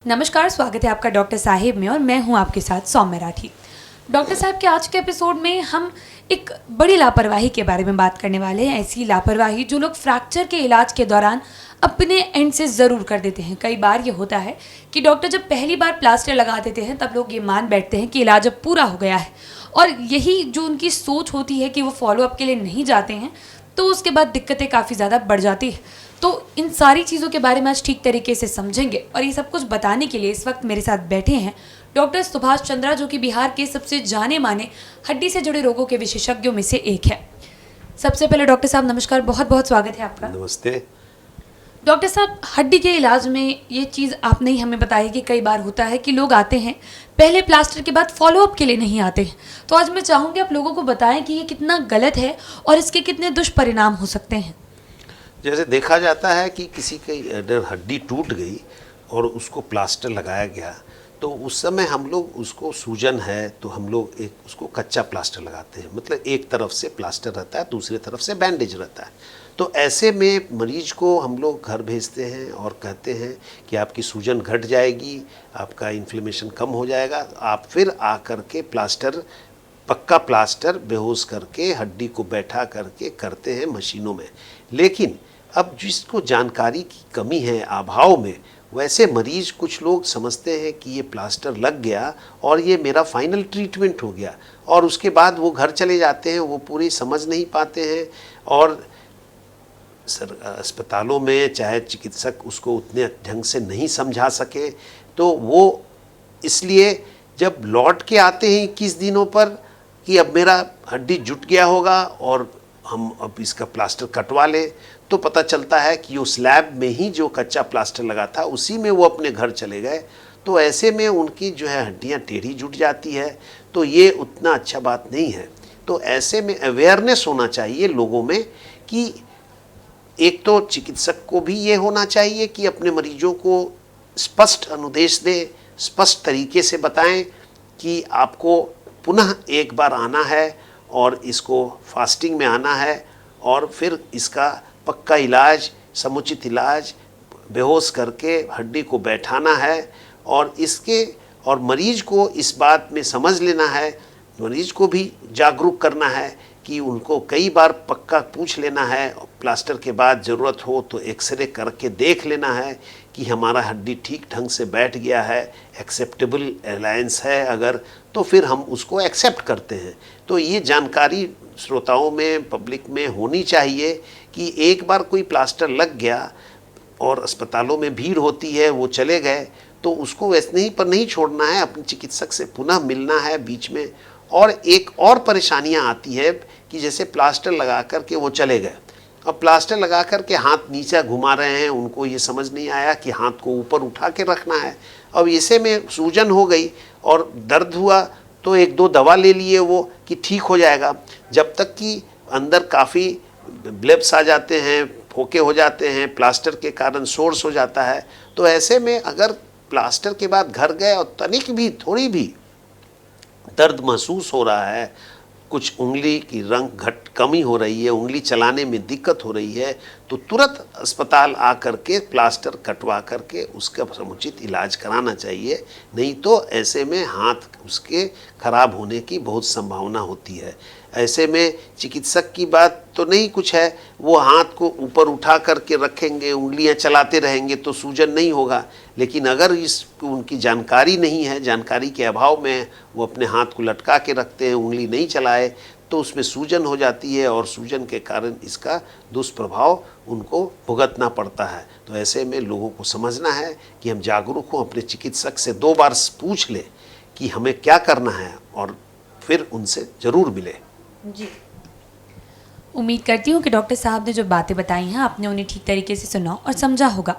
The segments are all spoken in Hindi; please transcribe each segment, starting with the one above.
नमस्कार, स्वागत है आपका डॉक्टर साहिब में और मैं हूं आपके साथ सौम्य राठी। डॉक्टर साहब के आज के एपिसोड में हम एक बड़ी लापरवाही के बारे में बात करने वाले हैं। ऐसी लापरवाही जो लोग फ्रैक्चर के इलाज के दौरान अपने एंड से ज़रूर कर देते हैं। कई बार ये होता है कि डॉक्टर जब पहली बार प्लास्टर लगा देते हैं तब लोग ये मान बैठते हैं कि इलाज अब पूरा हो गया है, और यही जो उनकी सोच होती है कि वो फॉलोअप के लिए नहीं जाते हैं, तो उसके बाद दिक्कतें काफ़ी ज़्यादा बढ़ जाती है। तो इन सारी चीज़ों के बारे में आज ठीक तरीके से समझेंगे, और ये सब कुछ बताने के लिए इस वक्त मेरे साथ बैठे हैं डॉक्टर सुभाष चंद्रा, जो कि बिहार के सबसे जाने माने हड्डी से जुड़े रोगों के विशेषज्ञों में से एक है। सबसे पहले डॉक्टर साहब नमस्कार, बहुत बहुत स्वागत है आपका। नमस्ते। डॉक्टर साहब, हड्डी के इलाज में ये चीज़ आपने ही हमें बताई कि कई बार होता है कि लोग आते हैं पहले प्लास्टर के बाद फॉलोअप के लिए नहीं आते हैं। तो आज मैं चाहूँगी आप लोगों को बताएं कि ये कितना गलत है और इसके कितने दुष्परिणाम हो सकते हैं। जैसे देखा जाता है कि किसी की अगर हड्डी टूट गई और उसको प्लास्टर लगाया गया, तो उस समय हम लोग उसको सूजन है तो हम लोग एक उसको कच्चा प्लास्टर लगाते हैं। मतलब एक तरफ से प्लास्टर रहता है, दूसरी तरफ से बैंडेज रहता है। तो ऐसे में मरीज को हम लोग घर भेजते हैं और कहते हैं कि आपकी सूजन घट जाएगी, आपका इन्फ्लेमेशन कम हो जाएगा, आप फिर आकर के प्लास्टर, पक्का प्लास्टर बेहोश करके हड्डी को बैठा करके करते हैं मशीनों में। लेकिन अब जिसको जानकारी की कमी है, अभाव में, वैसे मरीज कुछ लोग समझते हैं कि ये प्लास्टर लग गया और ये मेरा फाइनल ट्रीटमेंट हो गया, और उसके बाद वो घर चले जाते हैं। वो पूरी समझ नहीं पाते हैं और अस्पतालों में चाहे चिकित्सक उसको उतने ढंग से नहीं समझा सके, तो वो इसलिए जब लौट के आते हैं 21 दिनों पर कि अब मेरा हड्डी जुट गया होगा और हम अब इसका प्लास्टर कटवा लें, तो पता चलता है कि वो स्लैब में ही जो कच्चा प्लास्टर लगा था उसी में वो अपने घर चले गए। तो ऐसे में उनकी जो है हड्डियाँ टेढ़ी जुट जाती है, तो ये उतना अच्छा बात नहीं है। तो ऐसे में अवेयरनेस होना चाहिए लोगों में कि एक तो चिकित्सक को भी ये होना चाहिए कि अपने मरीजों को स्पष्ट अनुदेश दें, स्पष्ट तरीके से बताएं कि आपको पुनः एक बार आना है और इसको फास्टिंग में आना है, और फिर इसका पक्का इलाज, समुचित इलाज, बेहोश करके हड्डी को बैठाना है। और मरीज को इस बात में समझ लेना है, मरीज को भी जागरूक करना है कि उनको कई बार पक्का पूछ लेना है। प्लास्टर के बाद ज़रूरत हो तो एक्सरे करके देख लेना है कि हमारा हड्डी ठीक ढंग से बैठ गया है, एक्सेप्टेबल अलायंस है अगर, तो फिर हम उसको एक्सेप्ट करते हैं। तो ये जानकारी श्रोताओं में, पब्लिक में होनी चाहिए कि एक बार कोई प्लास्टर लग गया और अस्पतालों में भीड़ होती है, वो चले गए, तो उसको वैसे ही पर नहीं छोड़ना है, अपने चिकित्सक से पुनः मिलना है बीच में। और एक और परेशानियां आती है कि जैसे प्लास्टर लगा कर के वो चले गए, अब प्लास्टर लगा कर के हाथ नीचे घुमा रहे हैं, उनको ये समझ नहीं आया कि हाथ को ऊपर उठा के रखना है। अब इसे में सूजन हो गई और दर्द हुआ तो एक दो दवा ले लिए वो कि ठीक हो जाएगा, जब तक कि अंदर काफ़ी ब्लेब्स आ जाते हैं, फोके हो जाते हैं, प्लास्टर के कारण सोर्स हो जाता है। तो ऐसे में अगर प्लास्टर के बाद घर गए और तनिक भी, थोड़ी भी दर्द महसूस हो रहा है, कुछ उंगली की रंग कमी हो रही है, उंगली चलाने में दिक्कत हो रही है, तो तुरंत अस्पताल आकर के प्लास्टर कटवा करके उसका समुचित इलाज कराना चाहिए। नहीं तो ऐसे में हाथ उसके खराब होने की बहुत संभावना होती है। ऐसे में चिकित्सक की बात तो नहीं कुछ है, वो हाथ को ऊपर उठा करके रखेंगे, उंगलियां चलाते रहेंगे तो सूजन नहीं होगा। लेकिन अगर उनकी जानकारी नहीं है, जानकारी के अभाव में वो अपने हाथ को लटका के रखते हैं, उंगली नहीं चलाए, तो उसमें सूजन हो जाती है और सूजन के कारण इसका दुष्प्रभाव उनको भुगतना पड़ता है। तो ऐसे में लोगों को समझना है कि हम जागरूक हों, अपने चिकित्सक से 2 बार पूछ लें कि हमें क्या करना है और फिर उनसे ज़रूर मिले। जी, उम्मीद करती हूँ कि डॉक्टर साहब ने जो बातें बताई हैं आपने उन्हें ठीक तरीके से सुना और समझा होगा।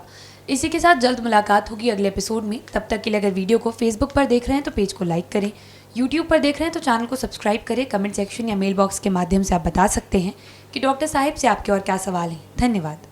इसी के साथ जल्द मुलाकात होगी अगले एपिसोड में। तब तक के लिए अगर वीडियो को फेसबुक पर देख रहे हैं तो पेज को लाइक करें, यूट्यूब पर देख रहे हैं तो चैनल को सब्सक्राइब करें। कमेंट सेक्शन या मेल बॉक्स के माध्यम से आप बता सकते हैं कि डॉक्टर साहिब से आपके और क्या सवाल हैं। धन्यवाद।